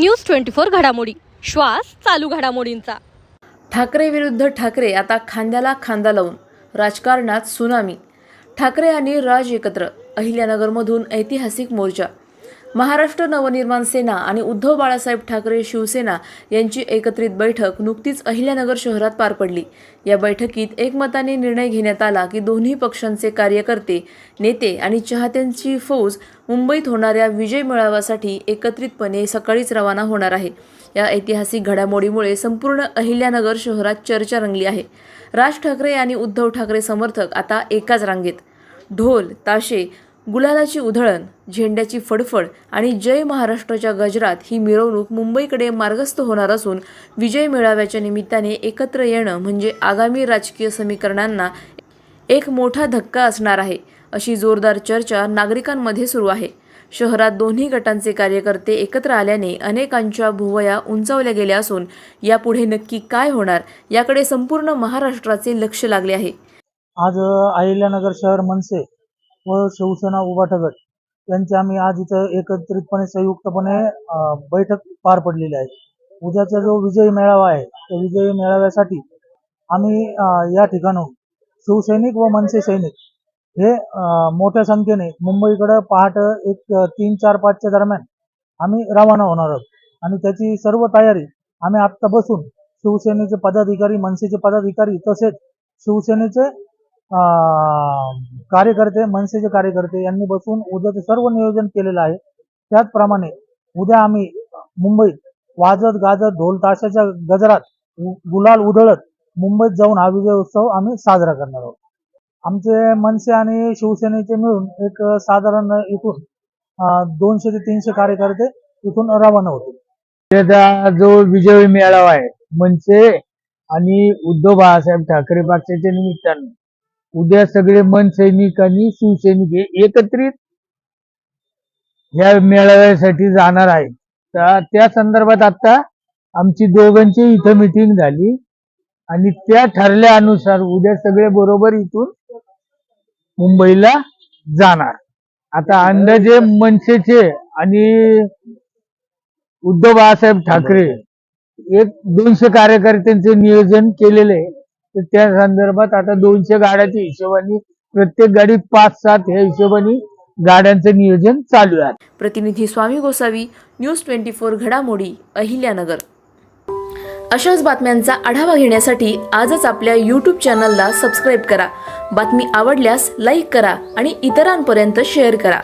News 24 घडामोडी, श्वास चालू घडामोडींचा। ठाकरे विरुद्ध ठाकरे, आता खांद्याला खांदा लावून राजकारणात सुनामी। ठाकरे आणि राज एकत्र, अहिल्यानगरमधून ऐतिहासिक मोर्चा। महाराष्ट्र नवनिर्माण सेना आणि उद्धव बाळासाहेब ठाकरे शिवसेना यांची एकत्रित बैठक नुकतीच अहिल्यानगर शहरात पार पडली। या बैठकीत एकमताने निर्णय घेण्यात आला की दोन्ही पक्षांचे कार्यकर्ते, नेते आणि चाहत्यांची फौज मुंबईत होणाऱ्या विजय मेळाव्यासाठी एकत्रितपणे सकाळीच रवाना होणार आहे। या ऐतिहासिक घडामोडीमुळे संपूर्ण अहिल्यानगर शहरात चर्चा रंगली आहे। राज ठाकरे आणि उद्धव ठाकरे समर्थक आता एकाच रांगेत। ढोल, ताशे, गुलालाची उधळण, झेंड्याची फडफड आणि जय महाराष्ट्राच्या गजरात ही मिरवणूक मुंबईकडे मार्गस्थ होणार असून विजय मेळाव्याच्या निमित्ताने एकत्र येणं म्हणजे आगामी राजकीय समीकरणांना एक मोठा धक्का असणार आहे, अशी जोरदार चर्चा नागरिकांमध्ये सुरू आहे। शहरात दोन्ही गटांचे कार्यकर्ते एकत्र आल्याने अनेकांच्या भुवया उंचावल्या गेल्या असून यापुढे नक्की काय होणार याकडे संपूर्ण महाराष्ट्राचे लक्ष लागले आहे। आज अहिल्यानगर शहर मनसे व शिवसेना उभाटा गट यांची आम्ही आज इथं एकत्रितपणे संयुक्तपणे बैठक पार पडलेली आहे। उद्याचा जो विजयी मेळावा आहे त्या विजयी मेळाव्यासाठी आम्ही या ठिकाणून शिवसैनिक व मनसे सैनिक हे मोठ्या संख्येने मुंबईकडे पहाटे 3, 4, 5च्या दरम्यान आम्ही रवाना होणार आहोत आणि त्याची सर्व तयारी आम्ही आत्ता बसून शिवसेनेचे पदाधिकारी, मनसेचे पदाधिकारी तसेच शिवसेनेचे कार्यकर्ते, मनसेचे कार्यकर्ते यांनी बसून उद्याचे सर्व नियोजन केलेलं आहे। त्याचप्रमाणे उद्या आम्ही मुंबईत वाजत गाजत ढोल ताशाच्या गजरात गुलाल उधळत मुंबईत जाऊन हा विजय उत्सव आम्ही साजरा करणार आहोत। आमचे मनसे आणि शिवसेनेचे मिळून एक साधारण इथून 200 ते 300 कार्यकर्ते इथून रवाना होतील। त्याचा जो विजय मेळावा आहे मनसे आणि उद्धव बाळासाहेब ठाकरे पक्षाच्या निमित्तानं उद्या सगळे मन सैनिक आणि शिवसैनिक हे एकत्रित या मेळाव्यासाठी जाणार आहे। तर त्या संदर्भात आता आमची दोघांची इथं मीटिंग झाली आणि त्या ठरल्यानुसार उद्या सगळे बरोबर इथून मुंबईला जाणार। आता अंदाजे मनसेचे आणि उद्धव बाळासाहेब ठाकरे 200 कार्यकर्त्यांचे नियोजन केलेले आहे। तर त्या संदर्भात आता 200 गाड्याच्या हिशोबाने प्रत्येक गाडीत 5-7 ह्या हिशोबाने गाड्यांचं नियोजन चालू आहे। प्रतिनिधी स्वामी गोसावी, न्यूज 24 घडामोडी, अहिल्यानगर। अशाच बातम्यांचा आढावा घेण्यासाठी आजच आपल्या YouTube चॅनलला सबस्क्राईब करा। बातमी आवडल्यास लाईक करा आणि इतरांपर्यंत शेअर करा।